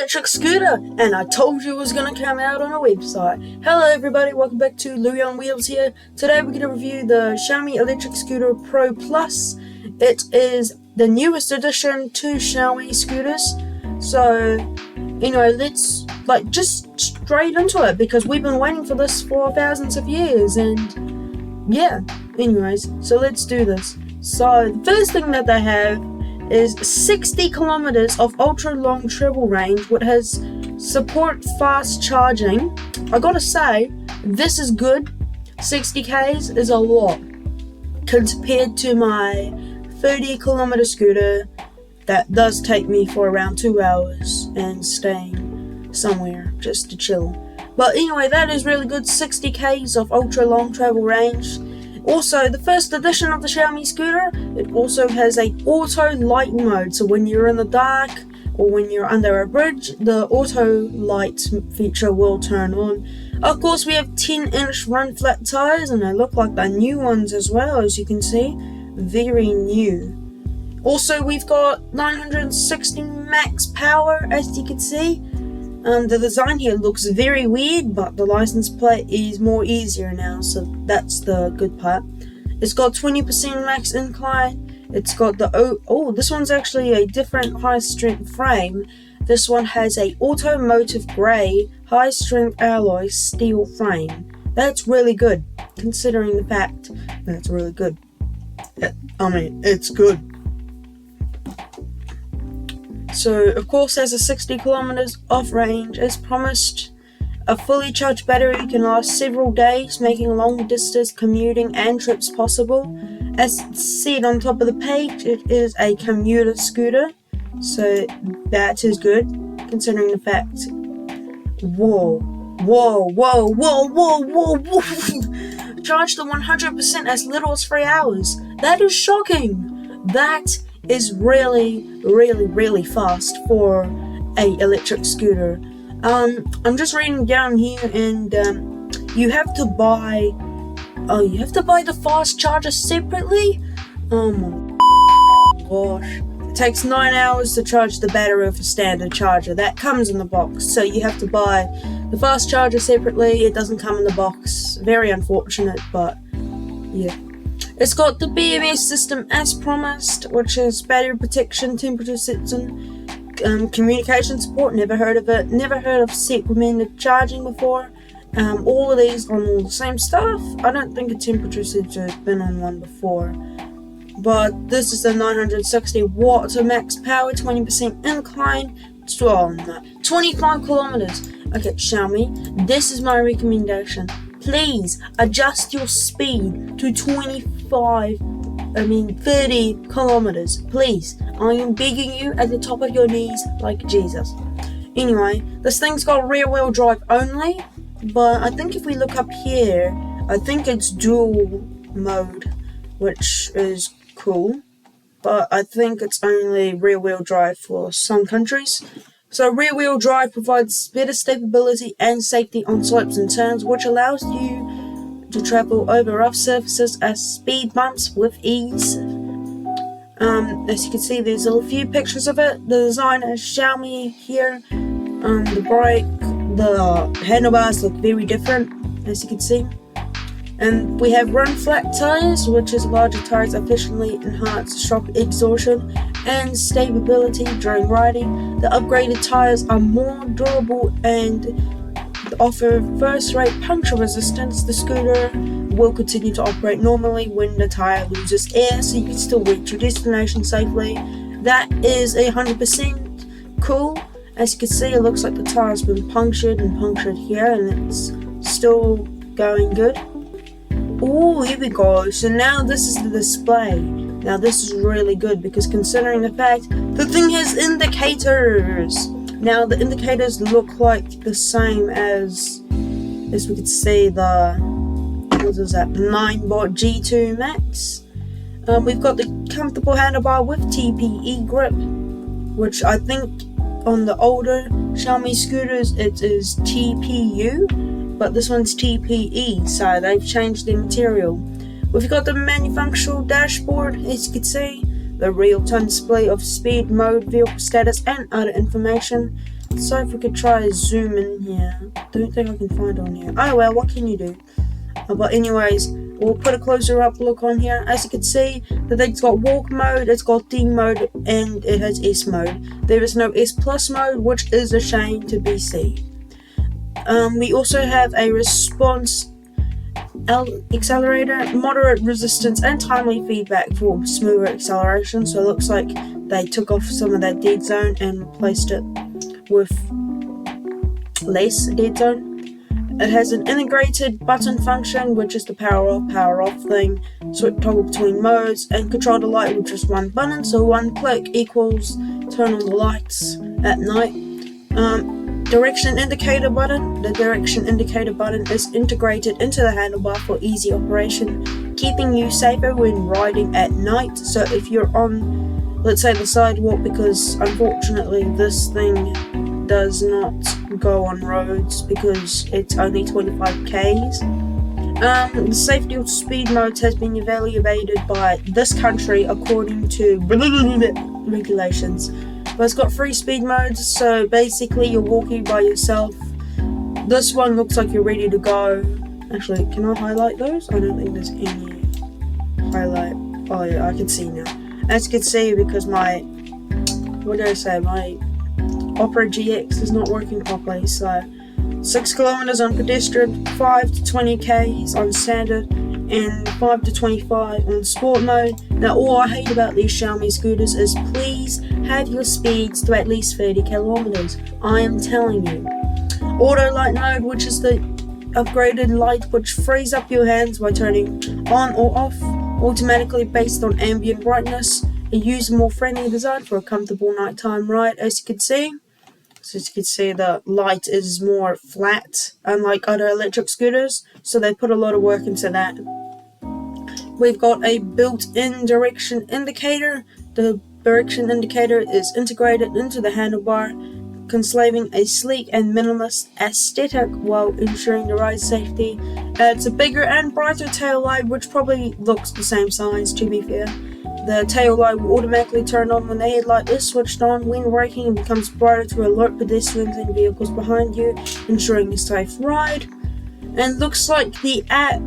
electric scooter, and I told you it was going to come out on a website. Hello everybody, welcome back to Louie on Wheels here. Today we're going to review the Xiaomi Electric Scooter Pro Plus. It is the newest addition to Xiaomi scooters. So, let's just straight into it, because we've been waiting for this for thousands of years, and yeah, anyways, so let's do this. So, the first thing that they have is 60 kilometers of ultra long travel range, which has support fast charging. I gotta say, this is good. 60 k's is a lot compared to my 30 kilometer scooter that does take me for around 2 hours and staying somewhere just to chill. But anyway, that is really good. 60 k's of ultra long travel range. Also, the first edition of the Xiaomi scooter, it also has a auto light mode. So when you're in the dark or when you're under a bridge, the auto light feature will turn on. Of course, we have 10-inch run flat tires, and they look like they're new ones as well, as you can see. Very new. Also, we've got 960 max power, as you can see. The design here looks very weird, but the license plate is more easier now, so that's the good part. It's got 20% max incline. It's got the this one's actually a different high strength frame. This one has a automotive grey high strength alloy steel frame. That's really good, considering the fact that it's really good. It's good. So, of course, has a 60 kilometers off range as promised. A fully charged battery can last several days, making long distance commuting and trips possible. As said on top of the page, it is a commuter scooter, so that is good, considering the fact. Whoa. Charged to 100% as little as 3 hours. That is shocking. That is really fast for a electric scooter. I'm just reading down here, and you have to buy the fast charger separately. Oh my gosh. It takes 9 hours to charge the battery of a standard charger. That comes in the box, so you have to buy the fast charger separately. It doesn't come in the box. Very unfortunate, but yeah. It's got the BMS system as promised, which is battery protection, temperature sensing, communication support. Never heard of it. Never heard of set recommended charging before. All of these on all the same stuff. I don't think a temperature sensor has been on one before. But this is the 960 watts of max power, 20% incline, 25 kilometers. Okay, Xiaomi, this is my recommendation. Please adjust your speed to 30 kilometers. Please. I am begging you at the top of your knees like Jesus. Anyway, this thing's got rear wheel drive only, but I think if we look up here, I think it's dual mode, which is cool, but I think it's only rear wheel drive for some countries. So rear wheel drive provides better stability and safety on slopes and turns, which allows you to travel over rough surfaces as speed bumps with ease. As you can see, there's a few pictures of it. The design is Xiaomi here. The brake, the handlebars look very different, as you can see. And we have run flat tires, which is larger tires efficiently enhance shock absorption and stability during riding. The upgraded tires are more durable and offer first-rate puncture resistance. The scooter will continue to operate normally when the tire loses air, so you can still reach your destination safely. That is 100% cool. As you can see, it looks like the tire's been punctured here, and it's still going good. Oh, here we go. So now this is the display. Now this is really good, because considering the fact the thing has indicators. Now the indicators look like the same as we could see the 9-bot G2 Max. We've got the comfortable handlebar with TPE grip, which I think on the older Xiaomi scooters it is TPU. But this one's TPE, so they've changed the material. We've got the manufacturer dashboard, as you can see, the real-time display of speed, mode, vehicle status, and other information. So if we could try zoom in here. Don't think I can find on here. Oh well, what can you do? But anyways, we'll put a closer up look on here. As you can see, the thing's got walk mode, it's got D mode, and it has S mode. There is no S plus mode, which is a shame to be seen. We also have a response accelerator, moderate resistance, and timely feedback for smoother acceleration. So it looks like they took off some of that dead zone and replaced it with less dead zone. It has an integrated button function, which is the power off thing, so it toggle between modes, and control the light with just one button, so one click equals turn on the lights at night. Direction indicator button. The direction indicator button is integrated into the handlebar for easy operation, keeping you safer when riding at night. So if you're on, let's say, the sidewalk, because unfortunately this thing does not go on roads because it's only 25 k's. The safety of speed modes has been evaluated by this country according to regulations. But it's got 3 speed modes, so basically you're walking by yourself. This one looks like you're ready to go. Actually, can I highlight those? I don't think there's any highlight. Oh yeah, I can see now. As you can see, because my Opera GX is not working properly. So 6 kilometers on pedestrian, 5 to 20 k's on standard, and 5 to 25 on sport mode. Now all I hate about these Xiaomi scooters is please have your speeds to at least 30 kilometers. I am telling you. Auto light mode, which is the upgraded light which frees up your hands by turning on or off automatically based on ambient brightness. A user friendly design for a comfortable nighttime ride, as you can see. So as you can see, the light is more flat, unlike other electric scooters, so they put a lot of work into that. We've got a built-in direction indicator. The direction indicator is integrated into the handlebar, conserving a sleek and minimalist aesthetic while ensuring the ride safety. It's a bigger and brighter tail light, which probably looks the same size, to be fair. The tail light will automatically turn on when the headlight is switched on. When braking, it becomes brighter to alert pedestrians and vehicles behind you, ensuring a safe ride. And looks like the app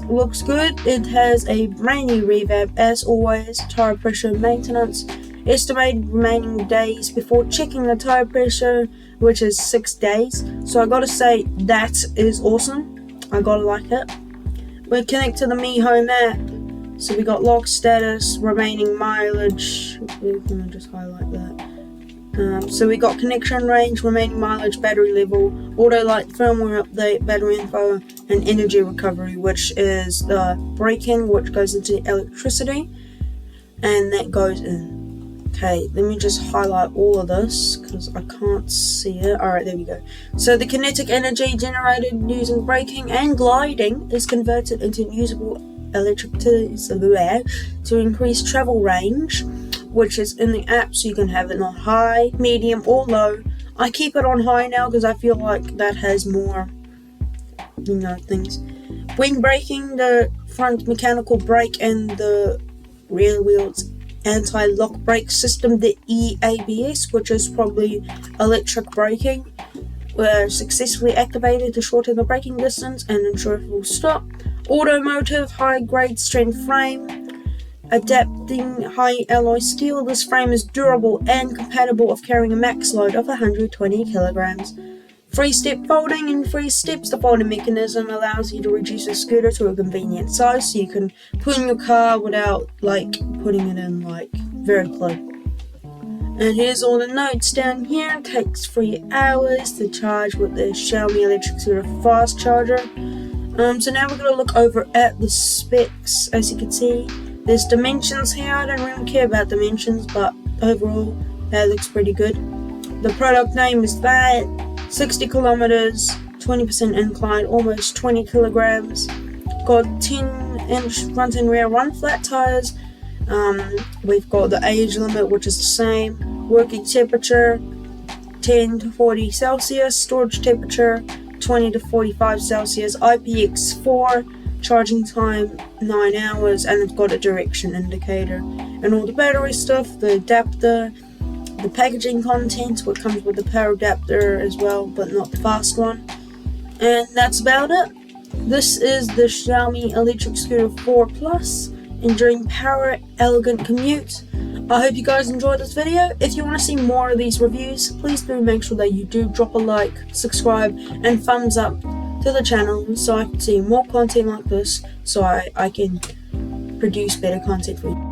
looks good. It has a brand new revamp, as always. Tire pressure maintenance. Estimated remaining days before checking the tire pressure, which is 6 days. So I gotta say, that is awesome. I gotta like it. We connect to the Mi Home app. So we got lock status, remaining mileage. Let me just highlight that. So we got connection range, remaining mileage, battery level, auto light, firmware update, battery info, and energy recovery, which is the braking, which goes into electricity, and that goes in. Okay, let me just highlight all of this because I can't see it. Alright, there we go. So the kinetic energy generated using braking and gliding is converted into usable electricity to increase travel range, which is in the app, so you can have it on high, medium, or low. I keep it on high now because I feel like that has more, things. When braking, the front mechanical brake and the rear wheels anti-lock brake system, the EABS, which is probably electric braking, were successfully activated to shorten the braking distance and ensure a full stop. Automotive high-grade strength frame, adapting high alloy steel. This frame is durable and compatible of carrying a max load of 120 kilograms. 3-step folding. In 3 steps, the folding mechanism allows you to reduce the scooter to a convenient size, so you can put in your car without putting it in very close. And here's all the notes down here. It takes 3 hours to charge with the Xiaomi electric scooter fast charger. So now we're going to look over at the specs. As you can see, there's dimensions here. I don't really care about dimensions, but overall that looks pretty good. The product name is that. 60 kilometers, 20% incline, almost 20 kilograms. Got 10-inch front and rear run flat tires. We've got the age limit, which is the same. Working temperature 10 to 40 Celsius. Storage temperature 20 to 45 Celsius. IPX4. Charging time 9 hours, and it's got a direction indicator and all the battery stuff, the adapter, the packaging content, what comes with the power adapter as well, but not the fast one. And that's about it. This is the Xiaomi electric scooter 4 Plus. Enjoying power, elegant commute. I hope you guys enjoyed this video. If you want to see more of these reviews, please do make sure that you do drop a like, subscribe, and thumbs up to the channel so I can see more content like this, so I can produce better content for you.